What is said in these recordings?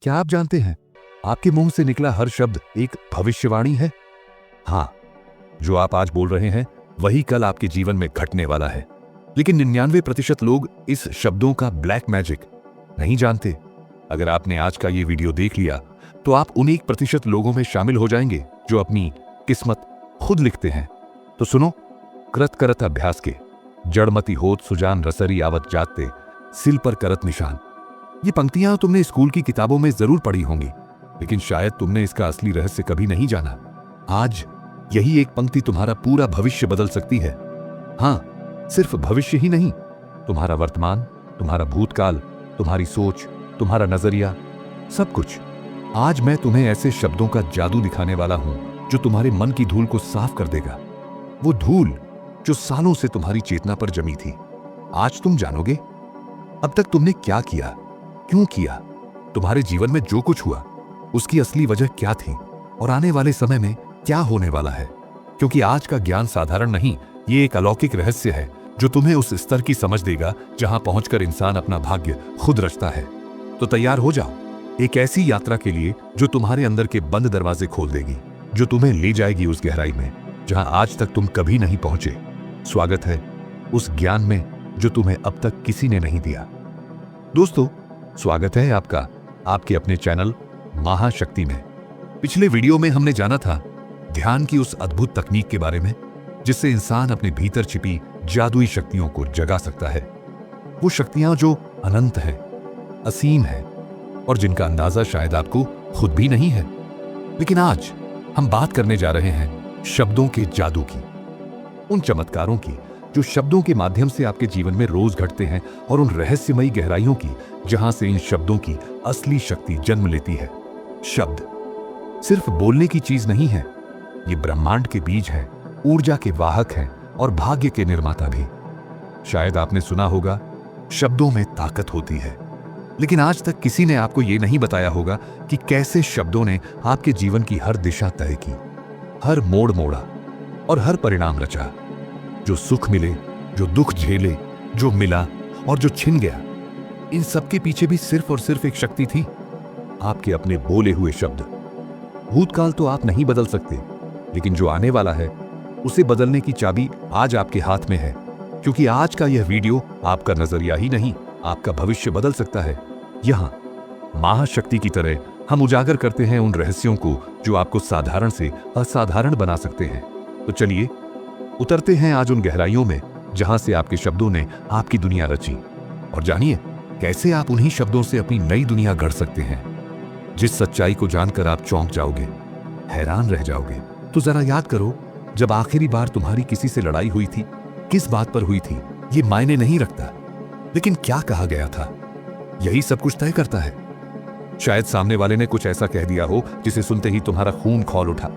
क्या आप जानते हैं, आपके मुंह से निकला हर शब्द एक भविष्यवाणी है। हाँ, जो आप आज बोल रहे हैं वही कल आपके जीवन में घटने वाला है। लेकिन 99% लोग इस शब्दों का ब्लैक मैजिक नहीं जानते। अगर आपने आज का ये वीडियो देख लिया तो आप उन 1% लोगों में शामिल हो जाएंगे जो अपनी किस्मत खुद लिखते हैं। तो सुनो, कृत करत अभ्यास के जड़मती होत सुजान रसरी आवत जाते सिल पर करत निशान। ये पंक्तियां तुमने स्कूल की किताबों में जरूर पढ़ी होंगी, लेकिन शायद तुमने इसका असली रहस्य कभी नहीं जाना। आज यही एक पंक्ति तुम्हारा पूरा भविष्य बदल सकती है। हाँ, सिर्फ भविष्य ही नहीं, तुम्हारा वर्तमान, तुम्हारा भूतकाल, तुम्हारी सोच, तुम्हारा नजरिया, सब कुछ। आज मैं तुम्हें ऐसे शब्दों का जादू दिखाने वाला हूं जो तुम्हारे मन की धूल को साफ कर देगा। वो धूल जो सालों से तुम्हारी चेतना पर जमी थी। आज तुम जानोगे अब तक तुमने क्या किया, क्यों किया, तुम्हारे जीवन में जो कुछ हुआ उसकी असली वजह क्या थी और आने वाले समय में क्या होने वाला है। क्योंकि आज का ज्ञान साधारण नहीं, ये एक अलौकिक रहस्य है जो तुम्हें उस स्तर की समझ देगा जहां पहुंचकर इंसान अपना भाग्य खुद रचता है। तो तैयार हो जाओ एक ऐसी यात्रा के लिए जो तुम्हारे अंदर के बंद दरवाजे खोल देगी, जो तुम्हें ले जाएगी उस गहराई में जहां आज तक तुम कभी नहीं पहुंचे। स्वागत है उस ज्ञान में जो तुम्हें अब तक किसी ने नहीं दिया। दोस्तों, स्वागत है आपका आपके अपने चैनल महाशक्ति में। पिछले वीडियो में हमने जाना था ध्यान की उस अद्भुत तकनीक के बारे में जिससे इंसान अपने भीतर छिपी जादुई शक्तियों को जगा सकता है। वो शक्तियां जो अनंत हैं, असीम हैं और जिनका अंदाजा शायद आपको खुद भी नहीं है। लेकिन आज हम बात करने जा रहे हैं शब्दों के जादू की, उन चमत्कारों की जो शब्दों के माध्यम से आपके जीवन में रोज घटते हैं, और उन रहस्यमयी गहराइयों की जहां से इन शब्दों की असली शक्ति जन्म लेती है। शब्द सिर्फ बोलने की चीज नहीं है, ये ब्रह्मांड के बीज हैं, ऊर्जा के वाहक हैं और भाग्य के निर्माता भी। शायद आपने सुना होगा शब्दों में ताकत होती है, लेकिन आज तक किसी ने आपको यह नहीं बताया होगा कि कैसे शब्दों ने आपके जीवन की हर दिशा तय की, हर मोड़ मोड़ा और हर परिणाम रचा। जो सुख मिले, जो दुख झेले, जो मिला और जो छिन गया, इन सब के पीछे भी सिर्फ और सिर्फ एक शक्ति थी, आपके अपने बोले हुए शब्द। भूतकाल तो आप नहीं बदल सकते, लेकिन जो आने वाला है उसे बदलने की चाबी आज आपके हाथ में है। क्योंकि आज का यह वीडियो आपका नजरिया ही नहीं, आपका भविष्य बदल सकता है। यहां महाशक्ति की तरह हम उजागर करते हैं उन रहस्यों को जो आपको साधारण से असाधारण बना सकते हैं। तो चलिए उतरते हैं आज उन गहराइयों में जहां से आपके शब्दों ने आपकी दुनिया रची, और जानिए कैसे आप उन्हीं शब्दों से अपनी नई दुनिया गढ़ सकते हैं, जिस सच्चाई को जानकर आप चौंक जाओगे, हैरान रह जाओगे। तो जरा याद करो, जब आखिरी बार तुम्हारी किसी से लड़ाई हुई थी, किस बात पर हुई थी ये मायने नहीं रखता, लेकिन क्या कहा गया था यही सब कुछ तय करता है। शायद सामने वाले ने कुछ ऐसा कह दिया हो जिसे सुनते ही तुम्हारा खून खौल उठा,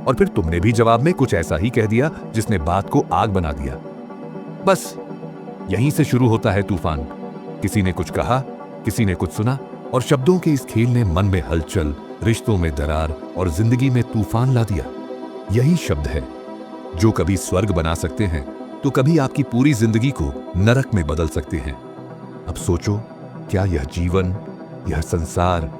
और फिर तुमने भी जवाब में कुछ ऐसा ही कह दिया जिसने बात को आग बना दिया। बस यहीं से शुरू होता है तूफान। किसी ने कुछ कहा, किसी ने कुछ सुना, और शब्दों के इस खेल ने मन में हलचल, रिश्तों में दरार और जिंदगी में तूफान ला दिया। यही शब्द है जो कभी स्वर्ग बना सकते हैं तो कभी आपकी पूरी जिंदगी को नरक में बदल सकते हैं। अब सोचो, क्या यह जीवन, यह संसार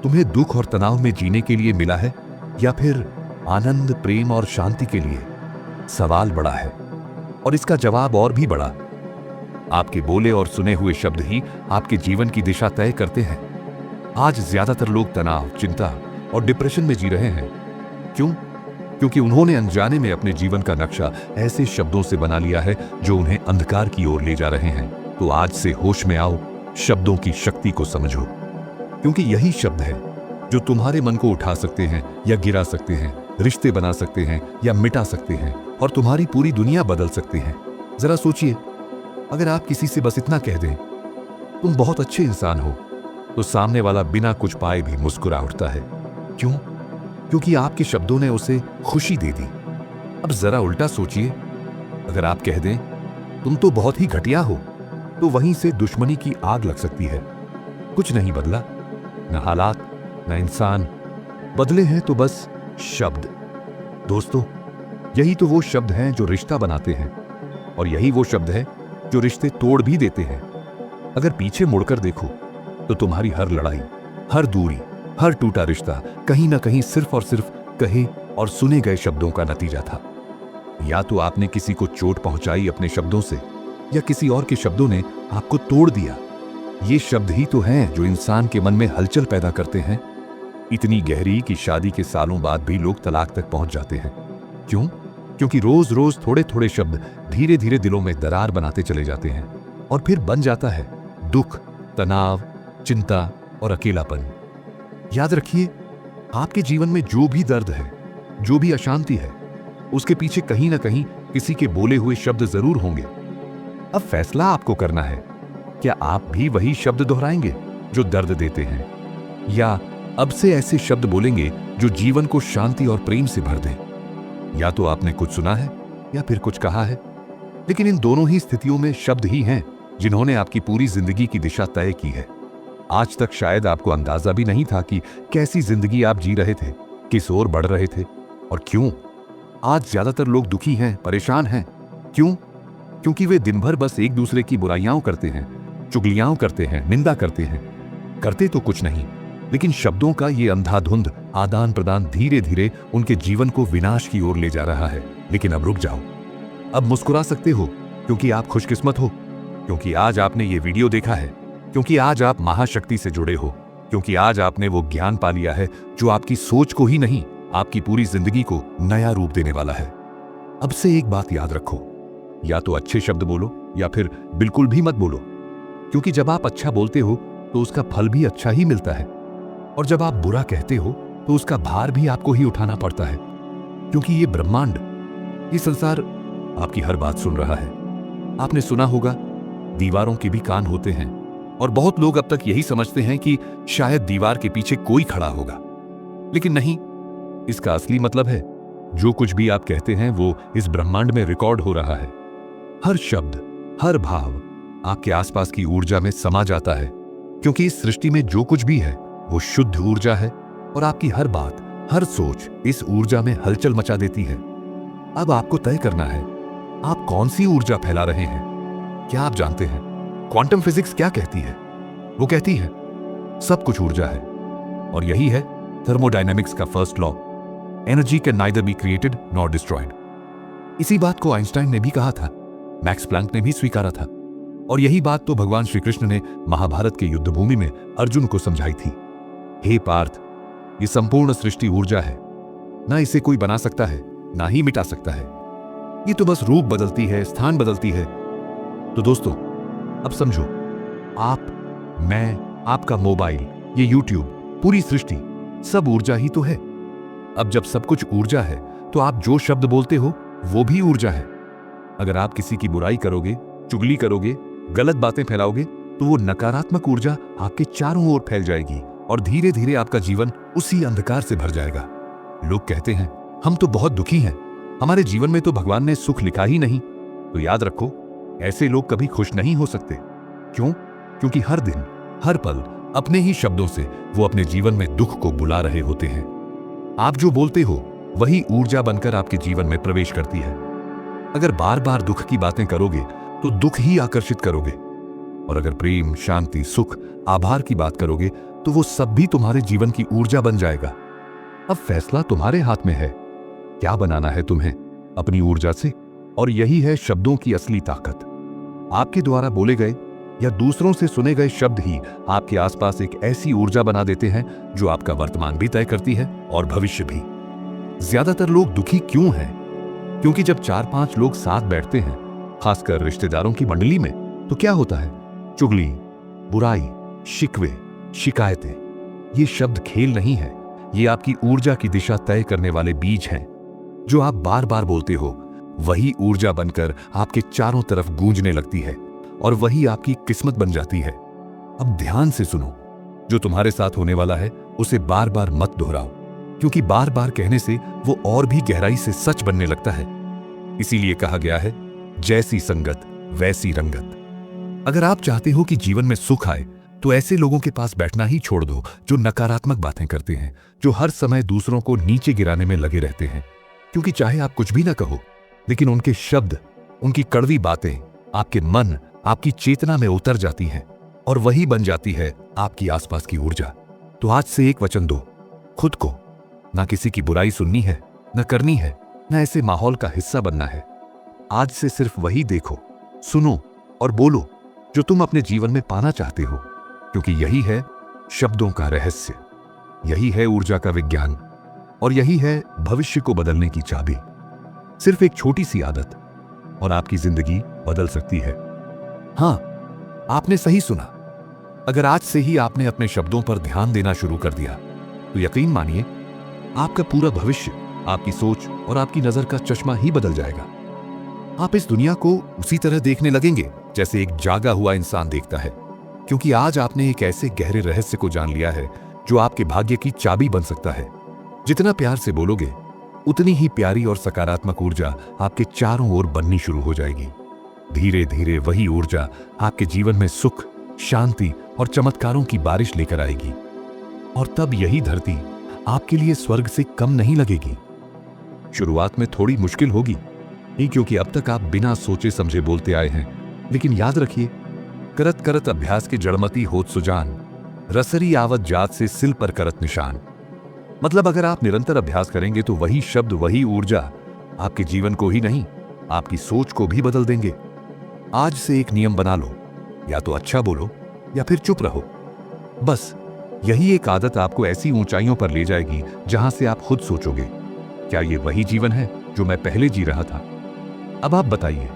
तुम्हें दुख और तनाव में जीने के लिए मिला है, या फिर आनंद, प्रेम और शांति के लिए? सवाल बड़ा है, और इसका जवाब और भी बड़ा। आपके बोले और सुने हुए शब्द ही आपके जीवन की दिशा तय करते हैं। आज ज्यादातर लोग तनाव, चिंता और डिप्रेशन में जी रहे हैं। क्यों? क्योंकि उन्होंने अनजाने में अपने जीवन का नक्शा ऐसे शब्दों से बना लिया है जो उन्हें अंधकार की ओर ले जा रहे हैं। तो आज से होश में आओ, शब्दों की शक्ति को समझो, क्योंकि यही शब्द है जो तुम्हारे मन को उठा सकते हैं या गिरा सकते हैं, रिश्ते बना सकते हैं या मिटा सकते हैं, और तुम्हारी पूरी दुनिया बदल सकते हैं। जरा सोचिए, अगर आप किसी से बस इतना कह दें तुम बहुत अच्छे इंसान हो, तो सामने वाला बिना कुछ पाए भी मुस्कुरा उठता है। क्यों? क्योंकि आपके शब्दों ने उसे खुशी दे दी। अब जरा उल्टा सोचिए, अगर आप कह दें तुम तो बहुत ही घटिया हो, तो वहीं से दुश्मनी की आग लग सकती है। कुछ नहीं बदला, न हालात न इंसान बदले हैं, तो बस शब्द। दोस्तों, यही तो वो शब्द हैं जो रिश्ता बनाते हैं, और यही वो शब्द है जो रिश्ते तोड़ भी देते हैं। अगर पीछे मुड़कर देखो तो तुम्हारी हर लड़ाई, हर दूरी, हर टूटा रिश्ता कहीं ना कहीं सिर्फ और सिर्फ कहे और सुने गए शब्दों का नतीजा था। या तो आपने किसी को चोट पहुंचाई अपने शब्दों से, या किसी और के शब्दों ने आपको तोड़ दिया। ये शब्द ही तो हैं जो इंसान के मन में हलचल पैदा करते हैं, इतनी गहरी कि शादी के सालों बाद भी लोग तलाक तक पहुंच जाते हैं। क्यों? क्योंकि रोज रोज थोड़े थोड़े शब्द धीरे धीरे दिलों में दरार बनाते चले जाते हैं, और फिर बन जाता है दुख, तनाव, चिंता और अकेलापन। याद रखिए, आपके जीवन में जो भी दर्द है, जो भी अशांति है, उसके पीछे कहीं ना कहीं किसी के बोले हुए शब्द जरूर होंगे। अब फैसला आपको करना है, क्या आप भी वही शब्द दोहराएंगे जो दर्द देते हैं, या अब से ऐसे शब्द बोलेंगे जो जीवन को शांति और प्रेम से भर दें। या तो आपने कुछ सुना है या फिर कुछ कहा है, लेकिन इन दोनों ही स्थितियों में शब्द ही हैं जिन्होंने आपकी पूरी जिंदगी की दिशा तय की है। आज तक शायद आपको अंदाजा भी नहीं था कि कैसी जिंदगी आप जी रहे थे, किस ओर बढ़ रहे थे और क्यों। आज ज्यादातर लोग दुखी हैं, परेशान हैं। क्यों? क्योंकि वे दिन भर बस एक दूसरे की बुराइयां करते हैं, चुगलियां करते हैं, निंदा करते हैं। करते तो कुछ नहीं, लेकिन शब्दों का ये अंधाधुंध आदान प्रदान धीरे धीरे उनके जीवन को विनाश की ओर ले जा रहा है। लेकिन अब रुक जाओ, अब मुस्कुरा सकते हो क्योंकि आप खुशकिस्मत हो, क्योंकि आज आपने ये वीडियो देखा है, क्योंकि आज आप महाशक्ति से जुड़े हो, क्योंकि आज आपने वो ज्ञान पा लिया है जो आपकी सोच को ही नहीं, आपकी पूरी जिंदगी को नया रूप देने वाला है। अब से एक बात याद रखो, या तो अच्छे शब्द बोलो या फिर बिल्कुल भी मत बोलो, क्योंकि जब आप अच्छा बोलते हो तो उसका फल भी अच्छा ही मिलता है, और जब आप बुरा कहते हो तो उसका भार भी आपको ही उठाना पड़ता है, क्योंकि ये ब्रह्मांड, ये संसार आपकी हर बात सुन रहा है। आपने सुना होगा, दीवारों के भी कान होते हैं, और बहुत लोग अब तक यही समझते हैं कि शायद दीवार के पीछे कोई खड़ा होगा, लेकिन नहीं। इसका असली मतलब है, जो कुछ भी आप कहते हैं वो इस ब्रह्मांड में रिकॉर्ड हो रहा है। हर शब्द, हर भाव आपके आसपास की ऊर्जा में समा जाता है, क्योंकि इस सृष्टि में जो कुछ भी है वो शुद्ध ऊर्जा है, और आपकी हर बात, हर सोच इस ऊर्जा में हलचल मचा देती है। अब आपको तय करना है, आप कौन सी ऊर्जा फैला रहे हैं। क्या आप जानते हैं क्वांटम फिजिक्स क्या कहती है? वो कहती है सब कुछ ऊर्जा है, और यही है थर्मोडायनेमिक्स का first law, energy can neither be created nor destroyed. इसी बात को आइंस्टाइन ने भी कहा था, मैक्स प्लैंक ने भी स्वीकारा था, और यही बात तो भगवान श्री कृष्ण ने महाभारत के युद्ध भूमि में अर्जुन को समझाई थी। हे पार्थ, ये संपूर्ण सृष्टि ऊर्जा है, ना इसे कोई बना सकता है, ना ही मिटा सकता है। ये तो बस रूप बदलती है, स्थान बदलती है। तो दोस्तों, अब समझो, आप, मैं, आपका मोबाइल, ये यूट्यूब, पूरी सृष्टि सब ऊर्जा ही तो है। अब जब सब कुछ ऊर्जा है तो आप जो शब्द बोलते हो वो भी ऊर्जा है। अगर आप किसी की बुराई करोगे, चुगली करोगे, गलत बातें फैलाओगे, तो वो नकारात्मक ऊर्जा आपके चारों ओर फैल जाएगी, और धीरे धीरे आपका जीवन उसी अंधकार से भर जाएगा। लोग कहते हैं हम तो बहुत दुखी हैं, हमारे जीवन में तो भगवान ने सुख लिखा ही नहीं। तो याद रखो, ऐसे लोग कभी खुश नहीं हो सकते। क्यों? क्योंकि हर दिन, हर पल अपने ही शब्दों से वो अपने जीवन में दुख को बुला रहे होते हैं। आप जो बोलते हो वही ऊर्जा बनकर आपके जीवन में प्रवेश करती है। अगर बार बार दुख की बातें करोगे तो दुख ही आकर्षित करोगे, और अगर प्रेम, शांति, सुख, आभार की बात करोगे तो वो सब भी तुम्हारे जीवन की ऊर्जा बन जाएगा। अब फैसला तुम्हारे हाथ में है, क्या बनाना है तुम्हें अपनी ऊर्जा से। और यही है शब्दों की असली ताकत। आपके द्वारा बोले गए या दूसरों से सुने गए शब्द ही आपके आसपास एक ऐसी ऊर्जा बना देते हैं जो आपका वर्तमान भी तय करती है और भविष्य भी। ज्यादातर लोग दुखी क्यों हैं? क्योंकि जब 4-5 लोग साथ बैठते हैं, खासकर रिश्तेदारों की मंडली में, तो क्या होता है? चुगली, बुराई, शिकवे, शिकायतें। ये शब्द खेल नहीं है, ये आपकी ऊर्जा की दिशा तय करने वाले बीज हैं। जो आप बार बार बोलते हो वही ऊर्जा बनकर आपके चारों तरफ गूंजने लगती है, और वही आपकी किस्मत बन जाती है। अब ध्यान से सुनो, जो तुम्हारे साथ होने वाला है उसे बार बार मत दोहराओ, क्योंकि बार बार कहने से वो और भी गहराई से सच बनने लगता है। इसीलिए कहा गया है, जैसी संगत वैसी रंगत। अगर आप चाहते हो कि जीवन में सुख आए तो ऐसे लोगों के पास बैठना ही छोड़ दो जो नकारात्मक बातें करते हैं, जो हर समय दूसरों को नीचे गिराने में लगे रहते हैं। क्योंकि चाहे आप कुछ भी ना कहो, लेकिन उनके शब्द, उनकी कड़वी बातें आपके मन, आपकी चेतना में उतर जाती हैं, और वही बन जाती है आपकी आसपास की ऊर्जा। तो आज से एक वचन दो खुद को। ना किसी की बुराई सुननी है, न करनी है, न ऐसे माहौल का हिस्सा बनना है। आज से सिर्फ वही देखो, सुनो और बोलो जो तुम अपने जीवन में पाना चाहते हो, क्योंकि यही है शब्दों का रहस्य, यही है ऊर्जा का विज्ञान और यही है भविष्य को बदलने की चाबी। सिर्फ एक छोटी सी आदत और आपकी जिंदगी बदल सकती है। हां, आपने सही सुना। अगर आज से ही आपने अपने शब्दों पर ध्यान देना शुरू कर दिया तो यकीन मानिए आपका पूरा भविष्य, आपकी सोच और आपकी नजर का चश्मा ही बदल जाएगा। आप इस दुनिया को उसी तरह देखने लगेंगे जैसे एक जागा हुआ इंसान देखता है, क्योंकि आज आपने एक ऐसे गहरे रहस्य को जान लिया है जो आपके भाग्य की चाबी बन सकता है। जितना प्यार से बोलोगे उतनी ही प्यारी और सकारात्मक ऊर्जा आपके चारों ओर बननी शुरू हो जाएगी। धीरे धीरे वही ऊर्जा आपके जीवन में सुख, शांति और चमत्कारों की बारिश लेकर आएगी और तब यही धरती आपके लिए स्वर्ग से कम नहीं लगेगी। शुरुआत में थोड़ी मुश्किल होगी, नहीं क्योंकि अब तक आप बिना सोचे समझे बोलते आए हैं, लेकिन याद रखिए करत करत अभ्यास के जड़मती होत सुजान, रसरी आवत जात से सिल पर करत निशान। मतलब अगर आप निरंतर अभ्यास करेंगे तो वही शब्द, वही ऊर्जा आपके जीवन को ही नहीं, आपकी सोच को भी बदल देंगे। आज से एक नियम बना लो, या तो अच्छा बोलो या फिर चुप रहो। बस यही एक आदत आपको ऐसी ऊंचाइयों पर ले जाएगी जहां से आप खुद सोचोगे, क्या ये वही जीवन है जो मैं पहले जी रहा था? अब आप बताइए,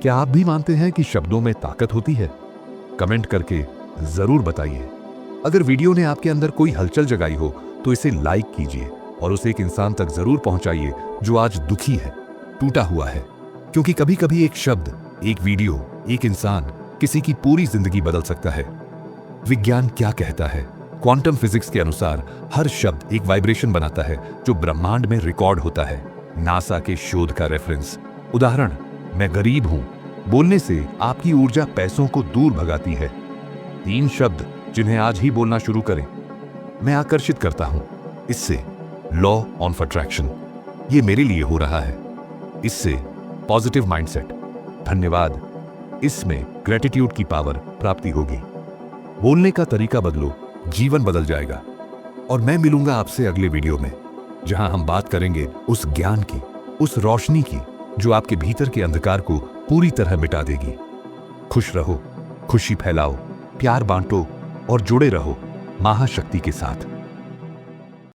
क्या आप भी मानते हैं कि शब्दों में ताकत होती है? कमेंट करके जरूर बताइए। अगर वीडियो ने आपके अंदर कोई हलचल जगाई हो तो इसे लाइक कीजिए और उसे एक इंसान तक जरूर पहुंचाइए जो आज दुखी है, टूटा हुआ है, क्योंकि कभी कभी एक शब्द, एक वीडियो, एक इंसान किसी की पूरी जिंदगी बदल सकता है। विज्ञान क्या कहता है? क्वांटम फिजिक्स के अनुसार हर शब्द एक वाइब्रेशन बनाता है जो ब्रह्मांड में रिकॉर्ड होता है। नासा के शोध का रेफरेंस। उदाहरण, मैं गरीब हूं बोलने से आपकी ऊर्जा पैसों को दूर भगाती है। 3 शब्द जिन्हें आज ही बोलना शुरू करें। मैं आकर्षित करता हूं, इससे लॉ ऑफ अट्रैक्शन। ये मेरे लिए हो रहा है, इससे पॉजिटिव माइंडसेट। धन्यवाद, इसमें ग्रेटिट्यूड की पावर प्राप्ति होगी। बोलने का तरीका बदलो, जीवन बदल जाएगा। और मैं मिलूंगा आपसे अगले वीडियो में, जहां हम बात करेंगे उस ज्ञान की, उस रोशनी की जो आपके भीतर के अंधकार को पूरी तरह मिटा देगी। खुश रहो, खुशी फैलाओ, प्यार बांटो और जुड़े रहो महाशक्ति के साथ।